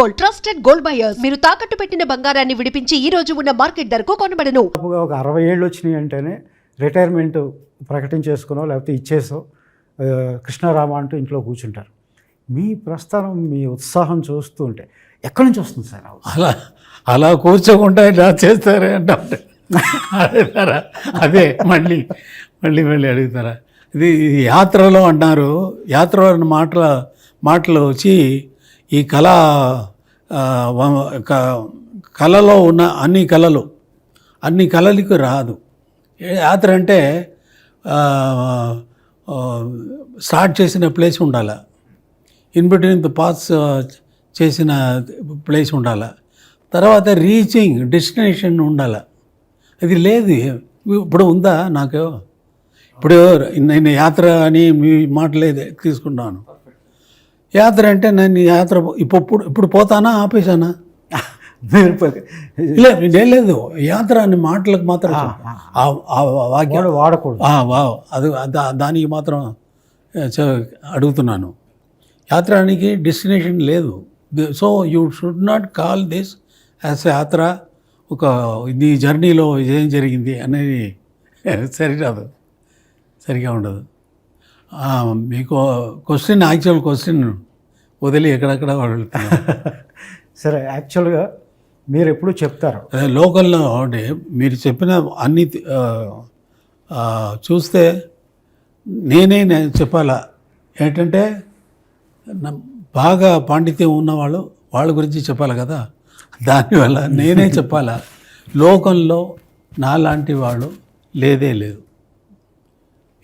Gold, trusted gold buyers. మీరు తాకట్టు పెట్టిన బంగారాన్ని విడిపించి ఈ రోజు ఉన్న మార్కెట్ ధరకు కొనబడను. ఒక 60 ఏళ్ళు వచ్చినాయి అంటేనే రిటైర్మెంట్ ప్రకటించేసుకునో లేకపోతే ఇచ్చేసో కృష్ణారామ అంటూ ఇంట్లో కూర్చుంటారు. మీ ప్రస్థానం, మీ ఉత్సాహం చూస్తూ ఉంటే ఎక్కడి నుంచి వస్తుంది సార్? అలా కూర్చోకుండా ఇలా చేస్తారే అంటే అడుగుతారా? అదే మళ్ళీ అడుగుతారా? ఇది యాత్రలో అన్నారు. యాత్ర మాటలు వచ్చి ఈ కళలో ఉన్న అన్ని కళలకు రాదు. యాత్ర అంటే స్టార్ట్ చేసిన ప్లేస్ ఉండాలి, ఇన్ బిట్వీన్ ద పాస్ చేసిన ప్లేస్ ఉండాలి, తర్వాత రీచింగ్ డెస్టినేషన్ ఉండాలి. అది లేదు. ఇప్పుడు ఉందా నాకు? ఇప్పుడు నేను యాత్ర అని మీ మాటలేదే తీసుకుంటాను. యాత్ర అంటే నేను యాత్ర ఇప్పుడు పోతానా ఆపేసానా? లేదు, యాత్ర అని మాటలకు మాత్రం వాక్యం వాడకూడదు. అది దానికి మాత్రం అడుగుతున్నాను. యాత్రానికి డెస్టినేషన్ లేదు. So you should not call this as యాత్ర. ఒక ఈ జర్నీలో ఏం జరిగింది అనేది సరిగా ఉండదు. మీకు యాక్చువల్ క్వశ్చన్ వదిలి ఎక్కడెక్కడ వెళ్తున్నారు. సరే, యాక్చువల్గా మీరు ఎప్పుడు చెప్తారు లోకల్లో అంటే మీరు చెప్పిన అన్ని చూస్తే నేనే చెప్పాలా ఏంటంటే, బాగా పాండిత్యం ఉన్నవాళ్ళు వాళ్ళ గురించి చెప్పాలి కదా. దానివల్ల నేనే చెప్పాలా, లోకంలో నాలాంటి వాళ్ళు లేదు.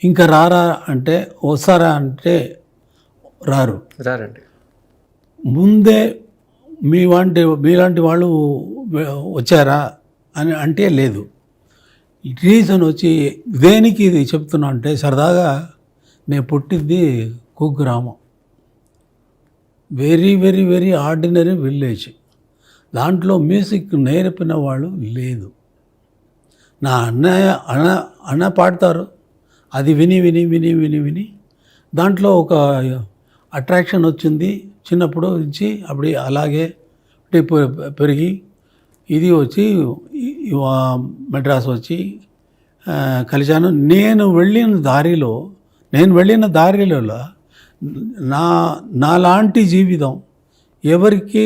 ఇంకా రారా అంటే, వస్తారా అంటే రారండి. ముందే మీలాంటి వాళ్ళు వచ్చారా అని అంటే లేదు. రీజన్ వచ్చి దేనికి ఇది చెప్తున్నా అంటే, సరదాగా నేను పుట్టింది కుగ్రామం, very very very ordinary village. దాంట్లో మ్యూజిక్ నేర్పిన వాళ్ళు లేదు. నా అన్న పాడతారు, అది విని దాంట్లో ఒక అట్రాక్షన్ వచ్చింది. చిన్నప్పుడు నుంచి అప్పుడు అలాగే పెరిగి ఇది వచ్చి మెడ్రాస్ వచ్చి కలిశాను. నేను వెళ్ళిన దారిలో నాలాంటి జీవితం ఎవరికి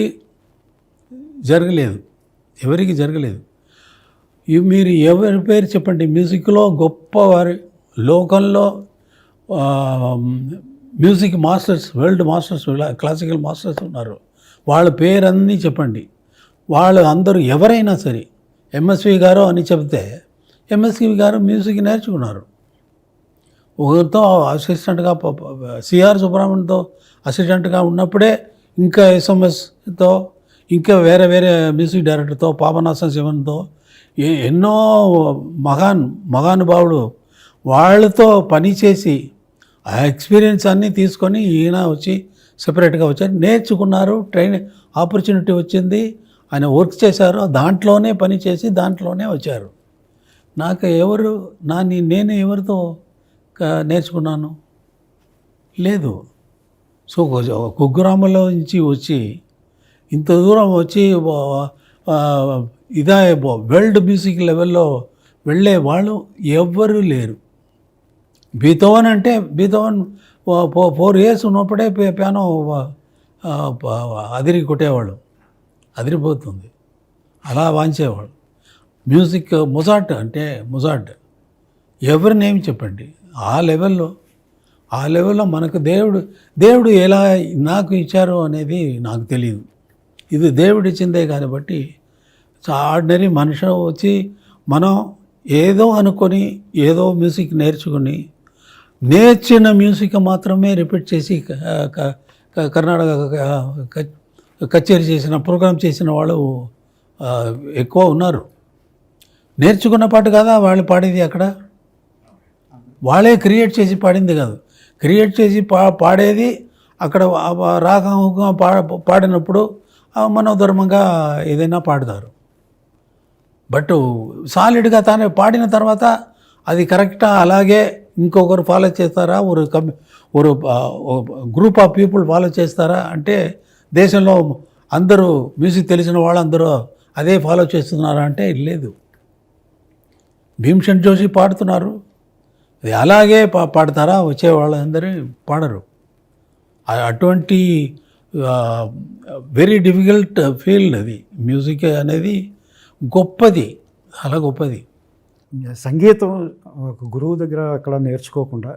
జరగలేదు. మీరు ఎవరి పేరు చెప్పండి, మ్యూజిక్లో గొప్పవారి లోకంలో music masters, world masters, classical masters ఉన్నారు. వాళ్ళ పేరన్నీ చెప్పండి. వాళ్ళు అందరూ ఎవరైనా సరే, ఎంఎస్వి గారు అని చెప్తే ఎంఎస్వి గారు మ్యూజిక్ నేర్చుకున్నారు. ఒకరితో అసిస్టెంట్గా సిఆర్ సుబ్రహ్మణ్యంతో అసిస్టెంట్గా ఉన్నప్పుడే, ఇంకా ఎస్ఎంఎస్తో, ఇంకా వేరే మ్యూజిక్ డైరెక్టర్తో, పాపనాశం శివన్తో, ఎన్నో మహానుభావుడు వాళ్ళతో పనిచేసి ఆ ఎక్స్పీరియన్స్ అన్నీ తీసుకొని ఈయన వచ్చి సెపరేట్గా వచ్చారు, నేర్చుకున్నారు, ఆపర్చునిటీ వచ్చింది, ఆయన వర్క్ చేశారు, దాంట్లోనే పని చేసి దాంట్లోనే వచ్చారు. నాకు నేను ఎవరితో నేర్చుకున్నాను? లేదు. సో కుగ్రామంలో నుంచి వచ్చి ఇంత దూరం వచ్చి వరల్డ్ మ్యూజిక్ లెవెల్లో వెళ్ళే వాళ్ళు ఎవ్వరూ లేరు. బీథోవన్ 4 years ఉన్నప్పుడే పియానో కొట్టేవాళ్ళు, అదిరిపోతుంది, అలా వాంచేవాళ్ళు. మ్యూజిక్ మొజార్ట్ ఎవరి నేమ్ చెప్పండి. ఆ లెవెల్లో మనకు దేవుడు ఎలా నాకు ఇచ్చారో అనేది నాకు తెలియదు. ఇది దేవుడు ఇచ్చిందే కాబట్టి ఆర్డినరీ మనిషి వచ్చి మనం ఏదో అనుకొని ఏదో మ్యూజిక్ నేర్చిన మ్యూజిక్ మాత్రమే రిపీట్ చేసి కర్ణాటక కచేరీ చేసిన, ప్రోగ్రామ్ చేసిన వాళ్ళు ఎక్కువ ఉన్నారు. నేర్చుకున్న పాట కదా వాళ్ళు పాడేది. అక్కడ వాళ్ళే క్రియేట్ చేసి పాడింది కాదు, క్రియేట్ చేసి పాడేది అక్కడ రాగంగా పాడినప్పుడు మనోధర్మంగా ఏదైనా పాడతారు. బట్ సాలిడ్గా తానే పాడిన తర్వాత అది కరెక్టా, అలాగే ఇంకొకరు ఫాలో చేస్తారా, ఒక గ్రూప్ ఆఫ్ పీపుల్ ఫాలో చేస్తారా అంటే దేశంలో అందరూ మ్యూజిక్ తెలిసిన వాళ్ళందరూ అదే ఫాలో చేస్తున్నారా అంటే లేదు. భీమ్సేన్ జోషి పాడుతున్నారు, అది అలాగే పాడతారా? వచ్చే వాళ్ళందరూ పాడరు. అటువంటి వెరీ డిఫికల్ట్ ఫీల్డ్ అది. మ్యూజిక్ అనేది గొప్పది, చాలా గొప్పది. సంగీతం ఒక గురువు దగ్గర అక్కడ నేర్చుకోకుండా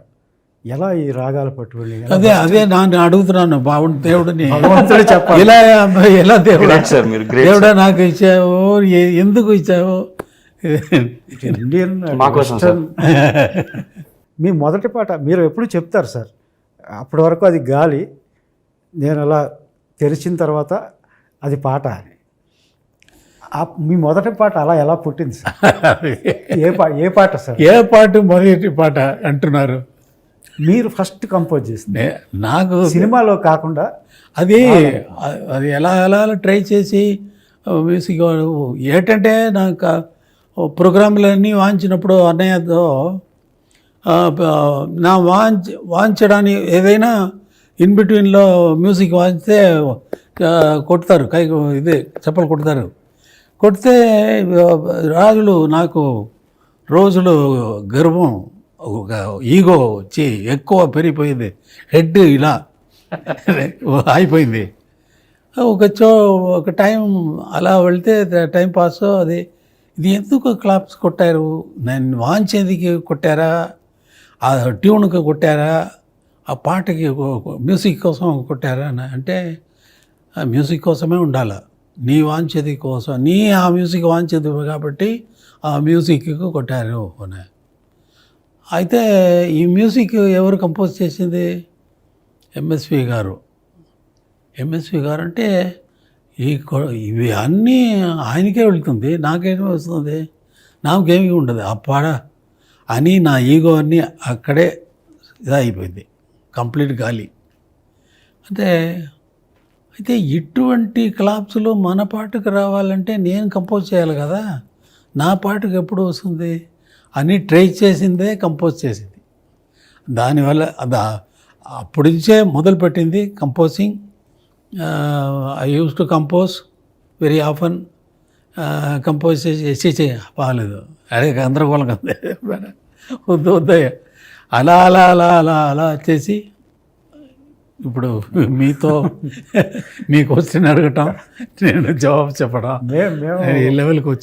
ఎలా ఈ రాగాలు పట్టుకుని అదే నేను అడుగుతున్నాను బాగుంది దేవుడిని, భగవంతుడు చెప్పాలి. ఎలా దేవుడా Great sir, మీరు great దేవుడా నాకు ఇచ్చావు, ఎందుకు ఇచ్చావు? ఇండియన్ మా కోసం సార్. వెస్టర్న్. మీ మొదటి పాట మీరు ఎప్పుడు చెప్తారు సార్, అప్పటి వరకు అది గాలి, నేను అలా తెరిచిన తర్వాత అది పాట అని. మీ మొదటి పాట అలా ఎలా పుట్టింది సార్? ఏ పాట సార్? ఏ పాట మొదటి పాట అంటున్నారు? మీరు ఫస్ట్ కంపోజ్ చేసింది నాకు సినిమాలో కాకుండా అది ఎలా ఎలా ట్రై చేసి మ్యూజిక్ ఏంటంటే నాకు ప్రోగ్రాంలన్నీ వాంచినప్పుడు అన్నయ్యతో నా వాంచడానికి ఏదైనా ఇన్ బిట్వీన్లో మ్యూజిక్ వాంచితే కొడతారు, ఇదే చెప్పలు కొడతారు. కొడితే రాజులు నాకు రోజులు గర్వం, ఒక ఈగో వచ్చి ఎక్కువ పెరిగిపోయింది, హెడ్ ఇలా అయిపోయింది. ఒక టైం అలా వెళ్తే టైం పాస్ అది ఇది ఎందుకు క్లాప్స్ కొట్టారు, నేను వాంచేదికి కొట్టారా, ఆ ట్యూన్కి కొట్టారా, ఆ పాటకి మ్యూజిక్ కోసం కొట్టారా అంటే మ్యూజిక్ కోసమే ఉండాలి, నీ వాంచేది కోసం, నీ ఆ మ్యూజిక్ వాంచేది కాబట్టి ఆ మ్యూజిక్కి కొట్టారు అని. అయితే ఈ మ్యూజిక్ ఎవరు కంపోజ్ చేసింది? ఎంఎస్వి గారు. ఎంఎస్వి గారు అంటే ఇవి అన్నీ ఆయనకే వెళ్తుంది, నాకేమీ వస్తుంది, నాకేమీ ఉండదు. ఆ పాడ అని నా ఈగో అన్నీ అక్కడే ఇదైపోయింది, కంప్లీట్ గాలి. అయితే ఇటువంటి క్లాప్స్లో మన పాటకు రావాలంటే నేను కంపోజ్ చేయాలి కదా, నా పాటకు ఎప్పుడు వస్తుంది అని ట్రై చేసిందే కంపోజ్ చేసింది. దానివల్ల అప్పటి నుంచే మొదలుపెట్టింది composing. I use to compose very often. Compose చేసి బాగాలేదు, అదే గందరగోళం కదా, వద్దు అలా అలా అలా అలా అలా చేసి ఇప్పుడు మీతో మీ క్వశ్చన్ అడగటం, నేను జవాబు చెప్పడం, ఈ లెవెల్కి వచ్చి